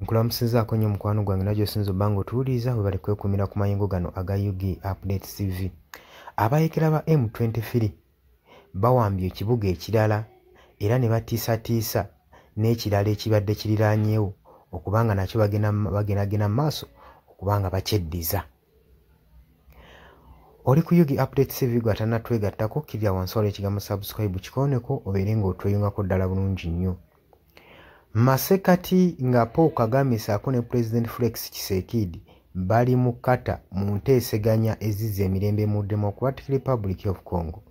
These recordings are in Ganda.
Nkulamusizaako nnyo mukwano gwange najjo sinzo bango tuuliza we bali kwekumira ku mayingo gano aga UG Update TV. Abayekera ba M23 bawambye ekibuga ekirala era ne batiisatiisa n'ekirala ekibadde kiriraanyeewo okubanga nakyo bagendagenda maaso okubanga bakyeddiza. Oli ku UG Update TV gw'atannatwegattako kirya wansi waliwo ekigambo subscribe kikooneko obeere ng'otweyungako ddala bulungi nnyo. Masekati nga Paul Kagame ssaako ne President Felix Tshisekedi bali mu kkata mu nteeseganya ezizza emirembe mu Democratic Republic of Congo.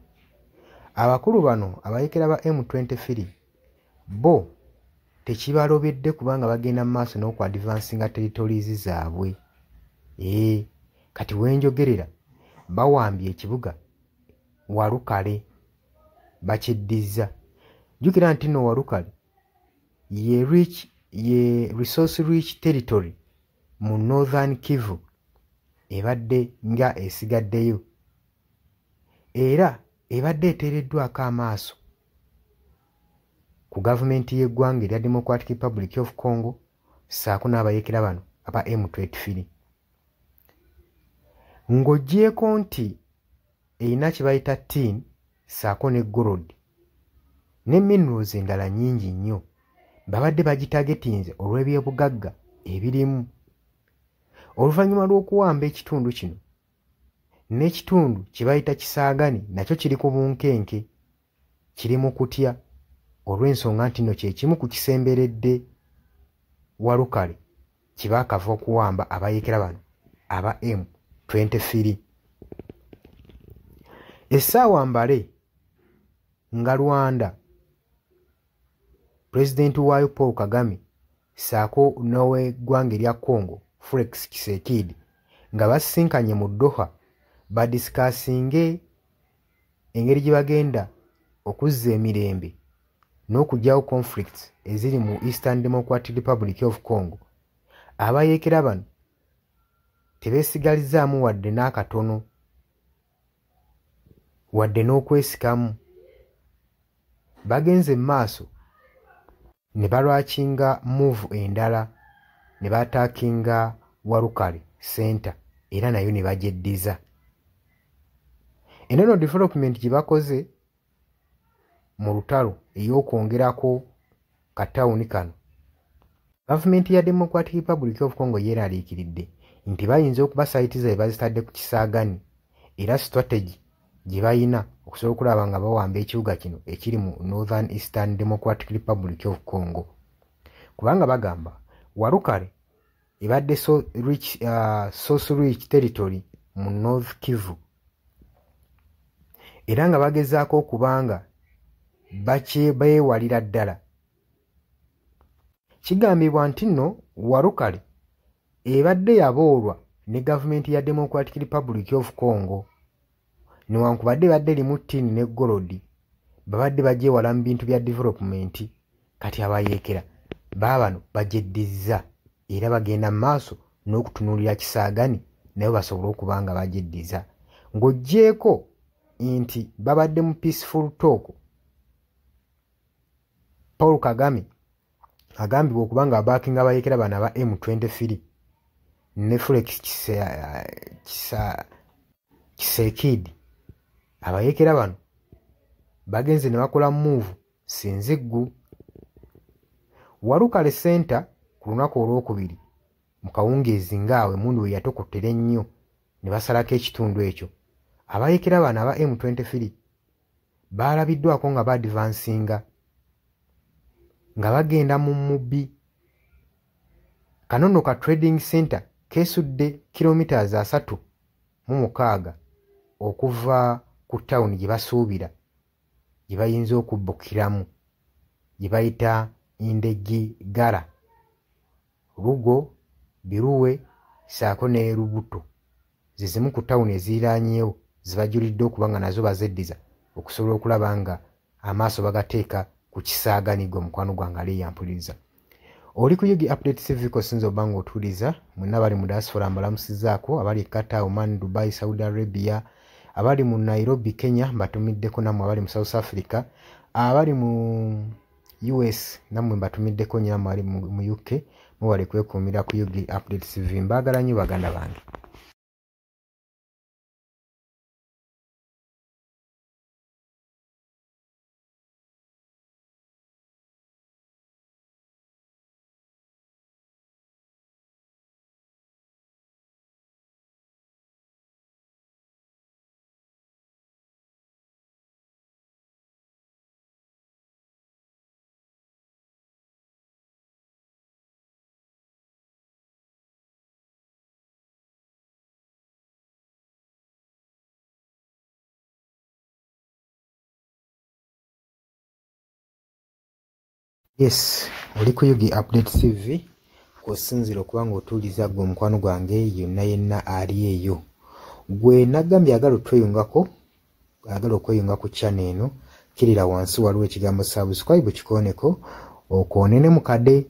Abakulu bano abayekera ba M23 bo tekibalobedde kubanga bagenda mu maaso n'okwadvansinga territories zaabwe. Kati wenjogerera bawambye ekibuga Walukale bakyeddiza. Jjukira nti nno Walukale ye resource rich territory mu Northern Kivu ebadde nga esigaddeyo era ebadde eteereddwako amaaso ku gavumenti y'eggwanga erya Democratic Republic of Congo ssaako n'abayekera bano aba M23 ng'oggyeko nti erina kye bayita tin ssaako ne gold ne minerals endala nnyingi nnyo babadde bagitagetinze olw'ebyobugagga ebirimu. Oluvannyuma lw'okuwamba ekitundu kino n'ekitundu kye bayita Kisaagani nakyo kiri ku bunkenke, kiri mu kutya olw'ensonga nti nno kye kimu ku kisemberedde Walukale kye baakava okuwamba abayekera bano aba M23. Essaawa mbale nga Rwanda President waayo Paul Kagame ssaako n'ow'eggwanga erya Congo Felix Tshisekedi nga basisinkanye mu Doha badisikasinge engeri gye bagenda okuzza emirembe n'okugyawo conflicts eziri mu Eastern Democratic Republic of Congo. Abayekera bano tebeesigalizaamu wadde n'akatono wadde n'okwesikamu, bagenze mu maaso ne balwakinga move endala ne bataakinga Walukale center era nayo ne bagyeddiza. Eno development gye bakoze mu lutalo ey'okwongerako katawuni kano, gavumenti ya Democratic Republic of Congo yeeraliikiridde nti bayinza okuba sayiti zaabwe bazitadde ku Kisaagani era strategy gye bayina okusobola okulaba nga bawamba ekibuga kino ekiri mu Northern Eastern Democratic Republic of Congo, kubanga bagamba Walukale ebadde source rich territory mu North Kivu era nga bagezaako okubanga beewalira ddala. Kigambibwa nti nno Walukale ebadde yaboolwa ne gavumenti ya Democratic Republic of Congo newankubadde badde limu ttini ne golodi babadde bagyewala mu bintu bya development. Kati abayekera baabano bagyeddiza era bagenda mu maaso n'okutunuulira Kisaagani naye basobole okuba nga bagyeddiza, ng'oggyeko nti babadde mu peaceful talk. Paul Kagame agambibwa okuba nga abaakinga abayekera bano aba M23 ne Felix Tshisekedi. Abayekera bano bagenze ne bakola move sinziggu. Walukale center ku lunaku olwokubiri mu kawungeezi ngaawe mundu we yatokottera ennyo ne basalako ekitundu ekyo. Abayekera bano aba M23 baalabiddwako nga baadvansinga nga bagenda mu mubbi. Kanono ka trading center keesudde kilometers 3.6 okuva ku tawuni gye basuubira gye bayinza okubbukiramu gye bayita Indegi Gala, Rugo, Biruwe ssaako ne Lubuto. Ze zimu ku tawuni eziriraanyeewo zibajulidde okuba nga nazo bazeddiza okusobola okulaba nga amaaso bagateeka ku Kisaagani gwe mukwano gwange ali yampuliriza. Oli ku UG Update TV ko sinzo obango otuuliza mwenna bali mu diaspora mbalamusizaako, abali Qatar, Oman, Dubai, Saudi Arabia, abali mu Nairobi, Kenya mbatumiddeko, nammwe abali mu South Africa, abali mu US nammwe mbatumiddeko nnyo, nammwe abali mu UK mwewale kwekuumira ku Yugi Updates TV. Mbaagala nnyo baganda bange. Yes, oli ku Yugi Updates TV kusinzira okuba ng'otuuliza gwe omukwano gwange yonna yenna ali eyo. Gwe nagambye agala otweyungako, agala okweyunga ku channel eno, kirira wansi waliwo ekigambo subscribe kikooneko, okoone ne mukadde.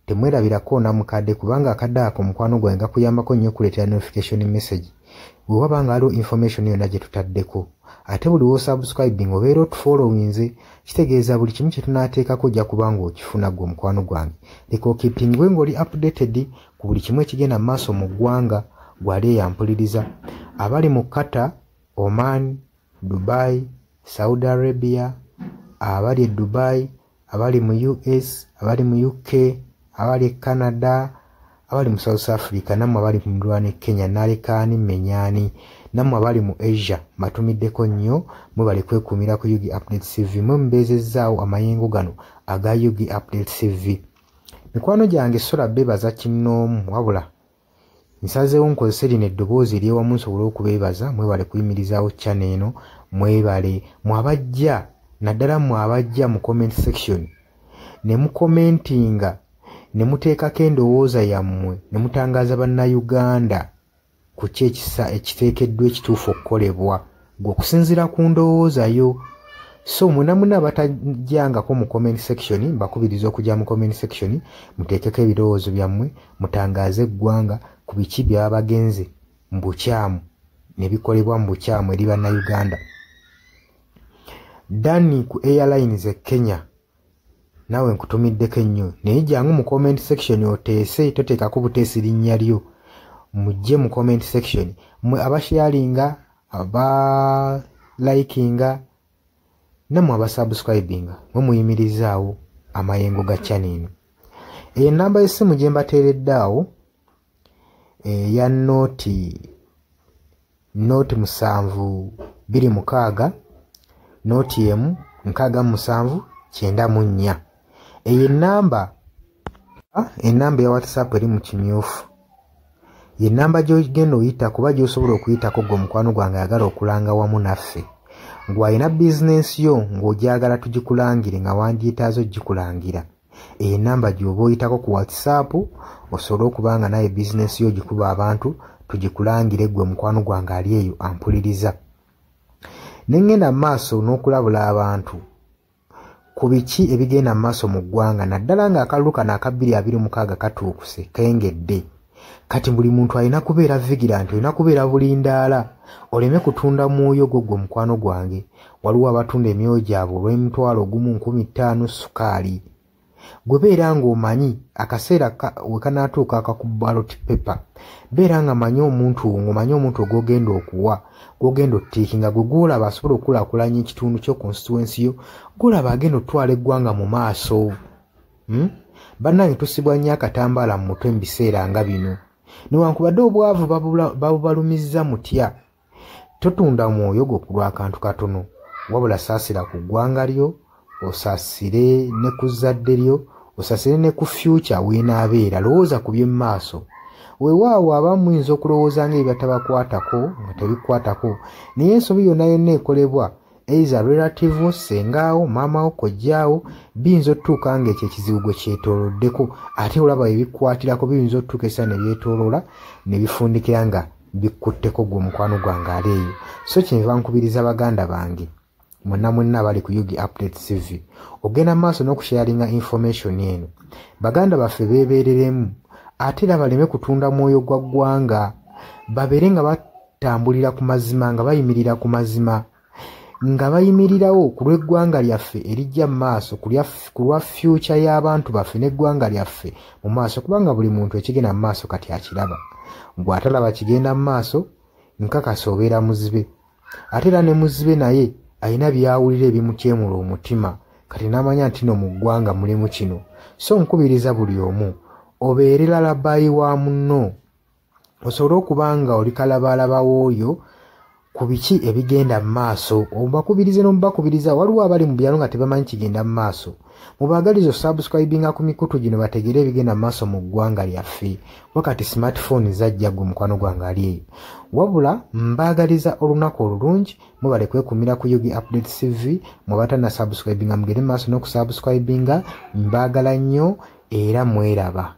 Temwerabira koona mukadde kubanga akadde ako omukwano gwange gakuyambako nnyo okuleetera notification message bwe waba nga waliwo information yonna gye tutaddeko. Ate buli wo subscribing obeera otufollowinze, kitegeeza buli kimu kye tunaateekako ojja kuba ng'okifuna gwe omukwano gwange. Leka okeepingwe ng'oli updated ku buli kimu ekigenda mu maaso mu ggwanga gwali eyampuliriza. Abali mu Qatar, Oman, Dubai, Saudi Arabia, abali e Dubai, abali mu US, abali mu UK, abali e Canada, abali mu South Africa, nammwe abali mu ndwana Kenya, nalekaani menyani, nammwe abali mu Asia, matumiddeko nnyo, mwebale kwekuumira ku Yugi Updates TV. Mwe mbeezezzaawo amayengo gano aga Yugi Updates TV. Mikwano gyange sola beebaza kinnoomu, wabula nsazeewo nkozese lino eddoboozi ery'ewamu nsobole okubeebaza. Mwebale kuyimirizaawo channel eno, mwebale mwabajja, naddala mwabajja mu comment section ne mukomentinga ne muteekako endowooza yammwe ne mutangaaza bannayuganda ku ki ekiteekeddwa ekituufu okukolebwa gwe okusinziira ku ndowooza yo. So muna abatajjangako mu comment section, mbakubiriza okujja mu comment section muteekeko ebirowoozo byammwe, mutangaaze eggwanga ku biki byaba bagenze mu bukyamu ne bikolebwa mu bukyamu eri bannayuganda. Dani ku Airlines e Kenya, nawe nkutumiddeko ennyo, naye jjangu mu comment section oteese, toteekako buteesi linnya lyo. Mujje mu comment section, mwe abasharinga, abalikinga, nammwe abasubscribinga, mwe muyimirizaawo amayengo ga channel eno. Ennamba y'essimu gye mbateeredde awo eya nooti 726, nooti emu 679. Eyo ennamba ya WhatsApp eri mu kimyufu. Ye nnamba gy'ogenda oyita kuba gy'osobola okuyitako gwe omukwano gwange ayagala okulanga wamu naffe. Ng'alina bizinensi yo ng'ogyagala tugikulangire nga wandyetaaze ogikulangira. Eyo ennamba gy'oba oyitako ku WhatsApp osobole okuba nga naye bizinensi yo gikuba abantu tugikulangire gwe omukwano gwange ali eyo ampuliriza. Ne ngenda mu maaso n'okulabula abantu ku biki ebigenda mu maaso mu ggwanga, naddala ng'akalulu kano aka 2026 katuukuse kengedde. Kati buli muntu alina kubeera vigilant, olina kubeera bulindaala, oleme kutunda mwoyo gwo omukwano gwange. Waliwo abatunda emyoyo gyabwe olw'M1,1500 sukaali. Gwe beera ng'omanyi akaseera we kanaatuuka akakuba ballot paper, beera nga manyi omuntu ng'omanyi omuntu ogw'ogenda okuwa, gw'ogenda ottiikinga, gwe gw'olaba asobola okukulaakulanya ekitundu kyo constituency yo, gw'olaba agenda otwala eggwanga mu maaso. Bannange tusibwa nnyo akatambaala mu mutwe mu biseera nga bino. Newankubadde obwavu babubalumizza mutya, totunda mwoyo gwo ku lw'akantu katono, wabula saasira ku ggwanga lyo, osaasire ne ku zadde lyo, osaasire ne ku future weenaabeera. Lowooza ku by'emu maaso. Weewaawo abamu muyinza okulowooza ng'ebyo batabakwatako nga tebikwatako, naye ensobi yonna yonna ekolebwa eiza relative, sengaawo, maamawo, kojjaawo, biyinza otutuuka ng'ekyo ekizibu gwe kyetooloddeko, ate olaba ebikwatirako biyinza otutuuka essa ne byetooloola ne bifundikira nga bikkutteko gwe omukwano gwange ali eyo. So kyenva nkubiriza baganda bange mwenna bali ku Yugi Updates TV, ogenda mu maaso n'okusharinga information eno. Baganda baffe beebeereremu, ate era baleme kutunda mwoyo gwa ggwanga, babeere nga batambulira ku mazima, nga bayimirira ku mazima. nga bayimirirawo ku lw'eggwanga lyaffe erijja mu maaso ku lwa future y'abantu baffe n'eggwanga lyaffe mu maaso, kubanga buli muntu ekigenda mu maaso kati akiraba. Bw'atalaba kigenda mu maaso nkakasa obeera muzibe. Ate era ne muzibe naye alina byawulira ebimukyemula omutima kati n'amanya nti no mu ggwanga mulimu kino. So nkubiriza buli omu obeere lalabayi wa munno, osobole okuba nga oli kalabalaba w'oyo ku biki ebigenda mu maaso. Obakubirize n'omubakubiriza. Waliwo abali mu byalo nga tebamanyi kigenda mu maaso. Mubaagaliza subscribinga ku mikutu gino bategere ebigenda mu maaso mu ggwanga lyaffe. Wakati smartphone zajja gwe mukwano gwange ali eyo. Wabula mbaagaliza olunaku olulungi, mubale kwekumira ku Yugi Updates TV. Mubatana subscribinga mugere mu maaso n'okusubscribinga. Mbaagala nnyo era mweraba.